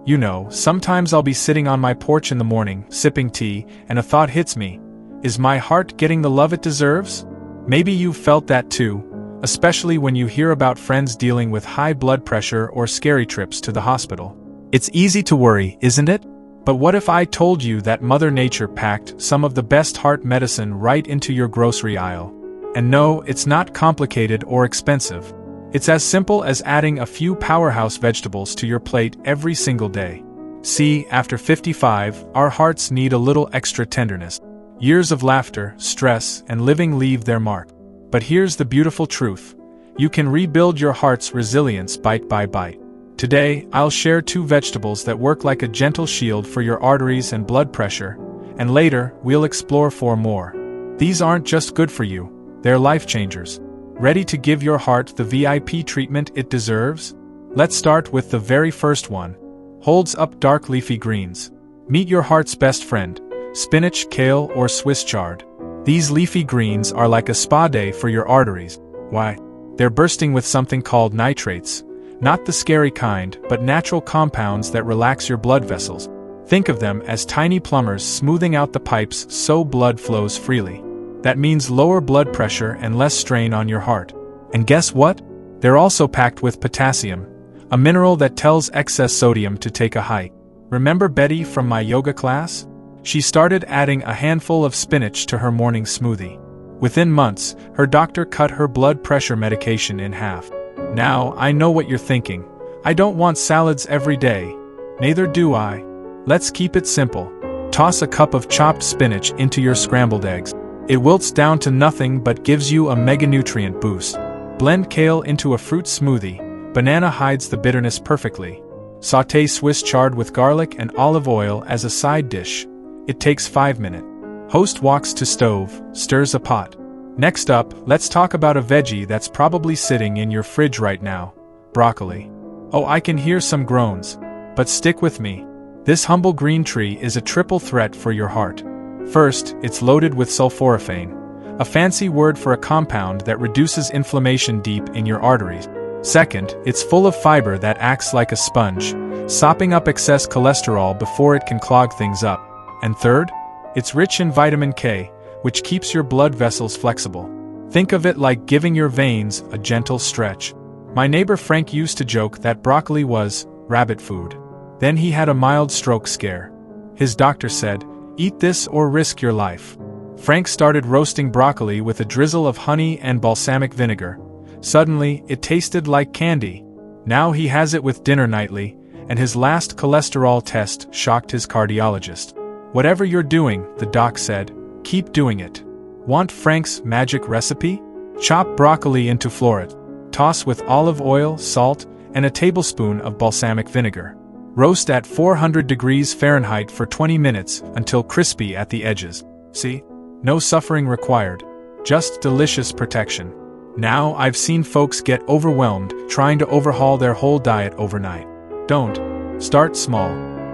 You know, sometimes I'll be sitting on my porch in the morning, sipping tea, and a thought hits me. Is my heart getting the love it deserves? Maybe you've felt that too, especially when you hear about friends dealing with high blood pressure or scary trips to the hospital. It's easy to worry, isn't it? But what if I told you that Mother Nature packed some of the best heart medicine right into your grocery aisle? And no, it's not complicated or expensive. It's as simple as adding a few powerhouse vegetables to your plate every single day. See, after 55, our hearts need a little extra tenderness. Years of laughter, stress, and living leave their mark. But here's the beautiful truth. You can rebuild your heart's resilience bite by bite. Today, I'll share 2 vegetables that work like a gentle shield for your arteries and blood pressure, and later, we'll explore 4 more. These aren't just good for you, they're life changers. Ready to give your heart the VIP treatment it deserves? Let's start with the very first one. Holds up dark leafy greens. Meet your heart's best friend, spinach, kale, or Swiss chard. These leafy greens are like a spa day for your arteries. Why? They're bursting with something called nitrates. Not the scary kind, but natural compounds that relax your blood vessels. Think of them as tiny plumbers smoothing out the pipes so blood flows freely. That means lower blood pressure and less strain on your heart. And guess what? They're also packed with potassium, a mineral that tells excess sodium to take a hike. Remember Betty from my yoga class? She started adding a handful of spinach to her morning smoothie. Within months, her doctor cut her blood pressure medication in half. Now, I know what you're thinking. I don't want salads every day. Neither do I. Let's keep it simple. Toss a cup of chopped spinach into your scrambled eggs. It wilts down to nothing but gives you a mega nutrient boost. Blend kale into a fruit smoothie. Banana hides the bitterness perfectly. Sauté Swiss chard with garlic and olive oil as a side dish. It takes 5 minutes. Host walks to stove, stirs a pot. Next up, let's talk about a veggie that's probably sitting in your fridge right now. Broccoli. Oh, I can hear some groans. But stick with me. This humble green tree is a triple threat for your heart. First, it's loaded with sulforaphane, a fancy word for a compound that reduces inflammation deep in your arteries. Second, it's full of fiber that acts like a sponge, sopping up excess cholesterol before it can clog things up. And third, it's rich in vitamin K, which keeps your blood vessels flexible. Think of it like giving your veins a gentle stretch. My neighbor Frank used to joke that broccoli was rabbit food. Then he had a mild stroke scare. His doctor said, "Eat this or risk your life." Frank started roasting broccoli with a drizzle of honey and balsamic vinegar. Suddenly, it tasted like candy. Now he has it with dinner nightly, and his last cholesterol test shocked his cardiologist. Whatever you're doing, the doc said, keep doing it. Want Frank's magic recipe? Chop broccoli into florets. Toss with olive oil, salt, and a tablespoon of balsamic vinegar. Roast at 400 degrees Fahrenheit for 20 minutes until crispy at the edges. See? No suffering required. Just delicious protection. Now I've seen folks get overwhelmed trying to overhaul their whole diet overnight. Don't. Start small.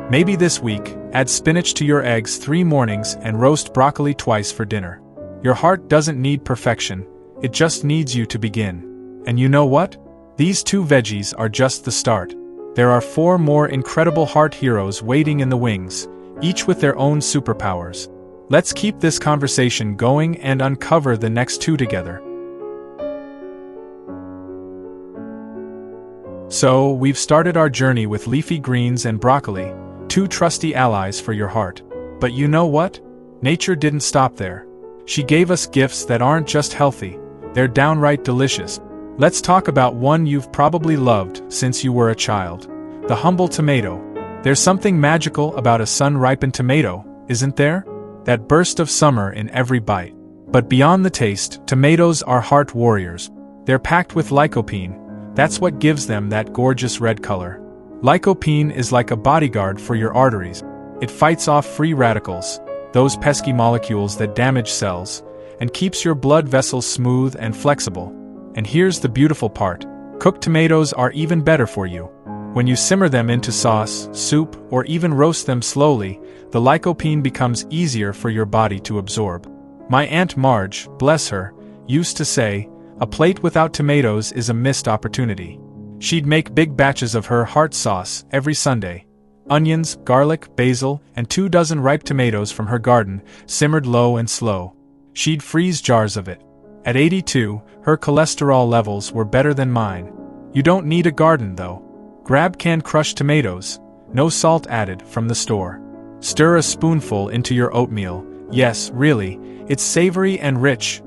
Maybe this week, add spinach to your eggs 3 mornings and roast broccoli twice for dinner. Your heart doesn't need perfection, it just needs you to begin. And you know what? These 2 veggies are just the start. There are 4 more incredible heart heroes waiting in the wings, each with their own superpowers. Let's keep this conversation going and uncover the next 2 together. So, we've started our journey with leafy greens and broccoli, 2 trusty allies for your heart. But you know what? Nature didn't stop there. She gave us gifts that aren't just healthy, they're downright delicious. Let's talk about one you've probably loved since you were a child. The humble tomato. There's something magical about a sun-ripened tomato, isn't there? That burst of summer in every bite. But beyond the taste, tomatoes are heart warriors. They're packed with lycopene. That's what gives them that gorgeous red color. Lycopene is like a bodyguard for your arteries. It fights off free radicals, those pesky molecules that damage cells, and keeps your blood vessels smooth and flexible. And here's the beautiful part. Cooked tomatoes are even better for you. When you simmer them into sauce, soup, or even roast them slowly, the lycopene becomes easier for your body to absorb. My Aunt Marge, bless her, used to say, a plate without tomatoes is a missed opportunity. She'd make big batches of her heart sauce every Sunday. onions, garlic, basil, and 24 ripe tomatoes from her garden, simmered low and slow. She'd freeze jars of it. At 82, her cholesterol levels were better than mine. You don't need a garden though. Grab canned crushed tomatoes, no salt added, from the store. Stir a spoonful into your oatmeal. Yes, really, it's savory and rich.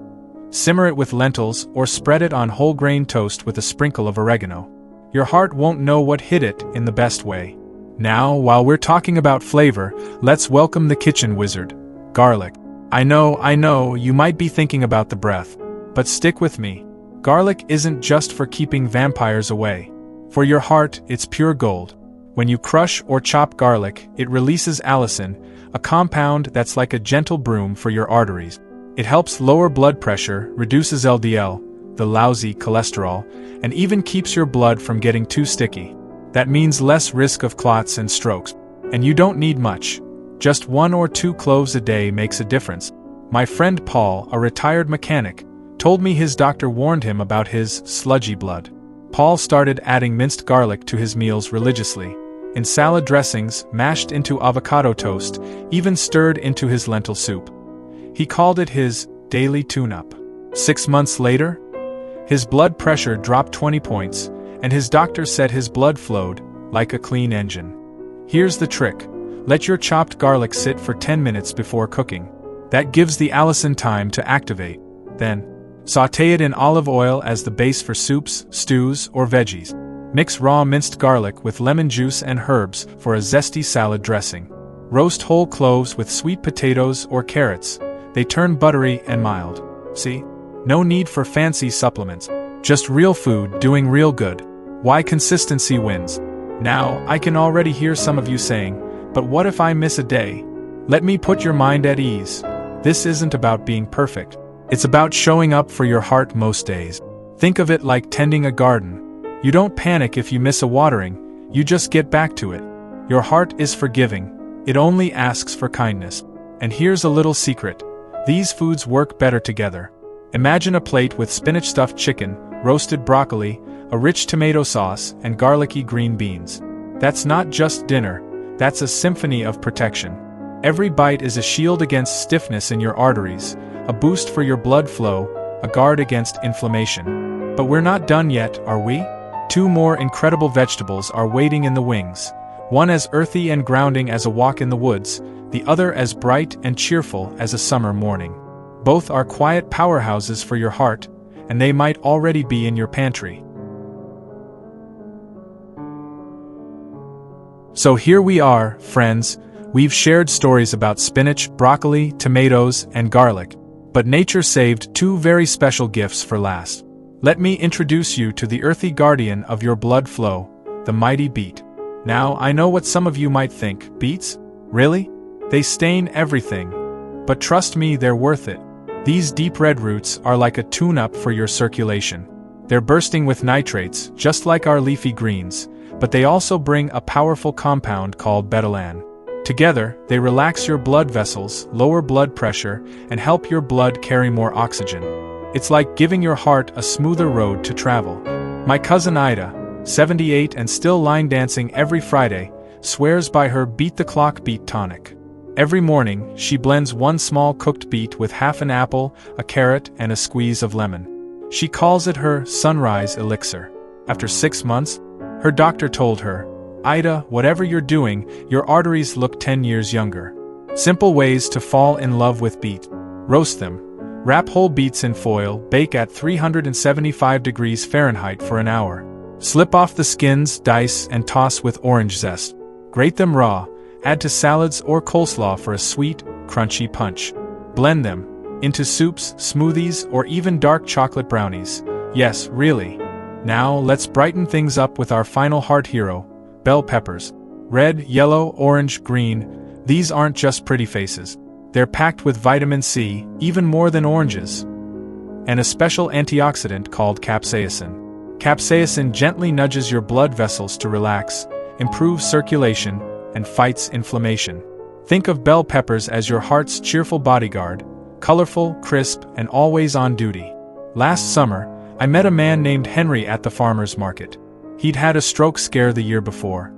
Simmer it with lentils or spread it on whole grain toast with a sprinkle of oregano. Your heart won't know what hit it in the best way. Now, while we're talking about flavor, let's welcome the kitchen wizard, garlic. I know, you might be thinking about the breath. But stick with me. Garlic isn't just for keeping vampires away. For your heart, it's pure gold. When you crush or chop garlic, it releases allicin, a compound that's like a gentle broom for your arteries. It helps lower blood pressure, reduces LDL, the lousy cholesterol, and even keeps your blood from getting too sticky. That means less risk of clots and strokes. And you don't need much. Just 1 or 2 cloves a day makes a difference. My friend Paul, a retired mechanic, told me his doctor warned him about his sludgy blood. Paul started adding minced garlic to his meals religiously, in salad dressings, mashed into avocado toast, even stirred into his lentil soup. He called it his daily tune-up. 6 months later, his blood pressure dropped 20 points, and his doctor said his blood flowed like a clean engine. Here's the trick. Let your chopped garlic sit for 10 minutes before cooking. That gives the allicin time to activate. Then, sauté it in olive oil as the base for soups, stews, or veggies. Mix raw minced garlic with lemon juice and herbs for a zesty salad dressing. Roast whole cloves with sweet potatoes or carrots. They turn buttery and mild. See? No need for fancy supplements. Just real food doing real good. Why consistency wins. Now, I can already hear some of you saying, but what if I miss a day? Let me put your mind at ease. This isn't about being perfect. It's about showing up for your heart most days. Think of it like tending a garden. You don't panic if you miss a watering, you just get back to it. Your heart is forgiving. It only asks for kindness. And here's a little secret. These foods work better together. Imagine a plate with spinach-stuffed chicken, roasted broccoli, a rich tomato sauce, and garlicky green beans. That's not just dinner. That's a symphony of protection. Every bite is a shield against stiffness in your arteries, a boost for your blood flow, a guard against inflammation. But we're not done yet, are we? 2 more incredible vegetables are waiting in the wings, one as earthy and grounding as a walk in the woods, the other as bright and cheerful as a summer morning. Both are quiet powerhouses for your heart, and they might already be in your pantry. So here we are, friends. We've shared stories about spinach, broccoli, tomatoes, and garlic. But nature saved 2 very special gifts for last. Let me introduce you to the earthy guardian of your blood flow, the mighty beet. Now, I know what some of you might think. Beets? Really? They stain everything. But trust me, they're worth it. These deep red roots are like a tune-up for your circulation. They're bursting with nitrates, just like our leafy greens, but they also bring a powerful compound called betalan. Together, they relax your blood vessels, lower blood pressure, and help your blood carry more oxygen. It's like giving your heart a smoother road to travel. My cousin Ida, 78 and still line dancing every Friday, swears by her Beat the Clock beet tonic. Every morning, she blends 1 small cooked beet with half an apple, a carrot, and a squeeze of lemon. She calls it her sunrise elixir. After 6 months, her doctor told her, Ida, whatever you're doing, your arteries look 10 years younger. Simple ways to fall in love with beet. Roast them. Wrap whole beets in foil, bake at 375 degrees Fahrenheit for an hour. Slip off the skins, dice, and toss with orange zest. Grate them raw, add to salads or coleslaw for a sweet, crunchy punch. Blend them into soups, smoothies, or even dark chocolate brownies. Yes, really. Now, let's brighten things up with our final heart hero, bell peppers. Red, yellow, orange, green, these aren't just pretty faces. They're packed with vitamin C, even more than oranges, and a special antioxidant called capsaicin. Capsaicin gently nudges your blood vessels to relax, improves circulation, and fights inflammation. Think of bell peppers as your heart's cheerful bodyguard, colorful, crisp, and always on duty. Last summer, I met a man named Henry at the farmer's market. He'd had a stroke scare the year before.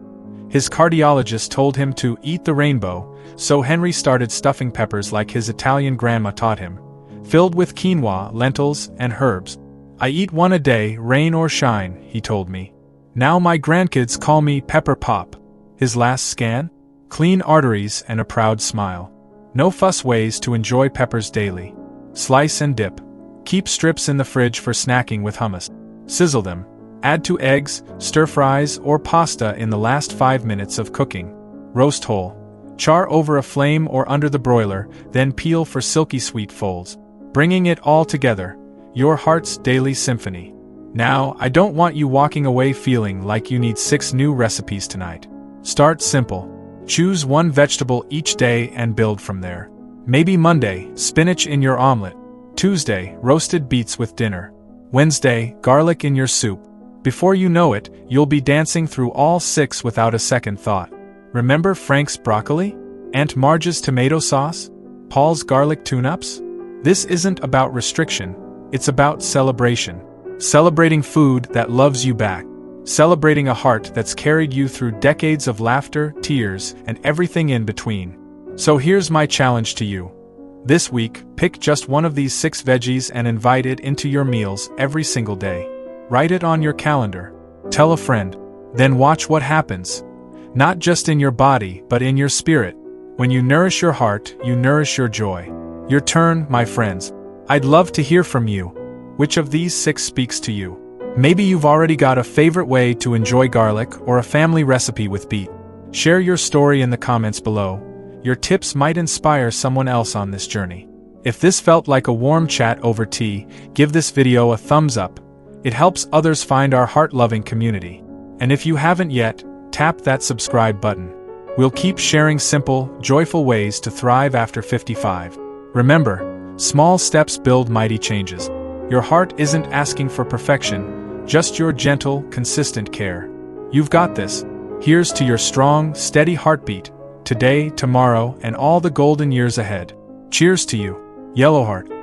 His cardiologist told him to eat the rainbow, so Henry started stuffing peppers like his Italian grandma taught him, filled with quinoa, lentils, and herbs. I eat one a day, rain or shine, he told me. Now my grandkids call me Pepper Pop. His last scan? Clean arteries and a proud smile. No fuss ways to enjoy peppers daily. Slice and dip. Keep strips in the fridge for snacking with hummus. Sizzle them. Add to eggs, stir-fries, or pasta in the last 5 minutes of cooking. Roast whole. Char over a flame or under the broiler, then peel for silky sweet folds. Bringing it all together. Your heart's daily symphony. Now, I don't want you walking away feeling like you need 6 new recipes tonight. Start simple. Choose one vegetable each day and build from there. Maybe Monday, spinach in your omelet. Tuesday, roasted beets with dinner. Wednesday, garlic in your soup. Before you know it, you'll be dancing through all 6 without a second thought. Remember Frank's broccoli? Aunt Marge's tomato sauce? Paul's garlic tune-ups? This isn't about restriction, it's about celebration. Celebrating food that loves you back. Celebrating a heart that's carried you through decades of laughter, tears, and everything in between. So here's my challenge to you. This week, pick just one of these 6 veggies and invite it into your meals every single day. Write it on your calendar. Tell a friend. Then watch what happens. Not just in your body, but in your spirit. When you nourish your heart, you nourish your joy. Your turn, my friends. I'd love to hear from you. Which of these 6 speaks to you? Maybe you've already got a favorite way to enjoy garlic or a family recipe with beet. Share your story in the comments below. Your tips might inspire someone else on this journey. If this felt like a warm chat over tea, give this video a thumbs up. It helps others find our heart-loving community. And if you haven't yet, tap that subscribe button. We'll keep sharing simple, joyful ways to thrive after 55. Remember, small steps build mighty changes. Your heart isn't asking for perfection, just your gentle, consistent care. You've got this. Here's to your strong, steady heartbeat, today, tomorrow, and all the golden years ahead. Cheers to you, Yellowheart.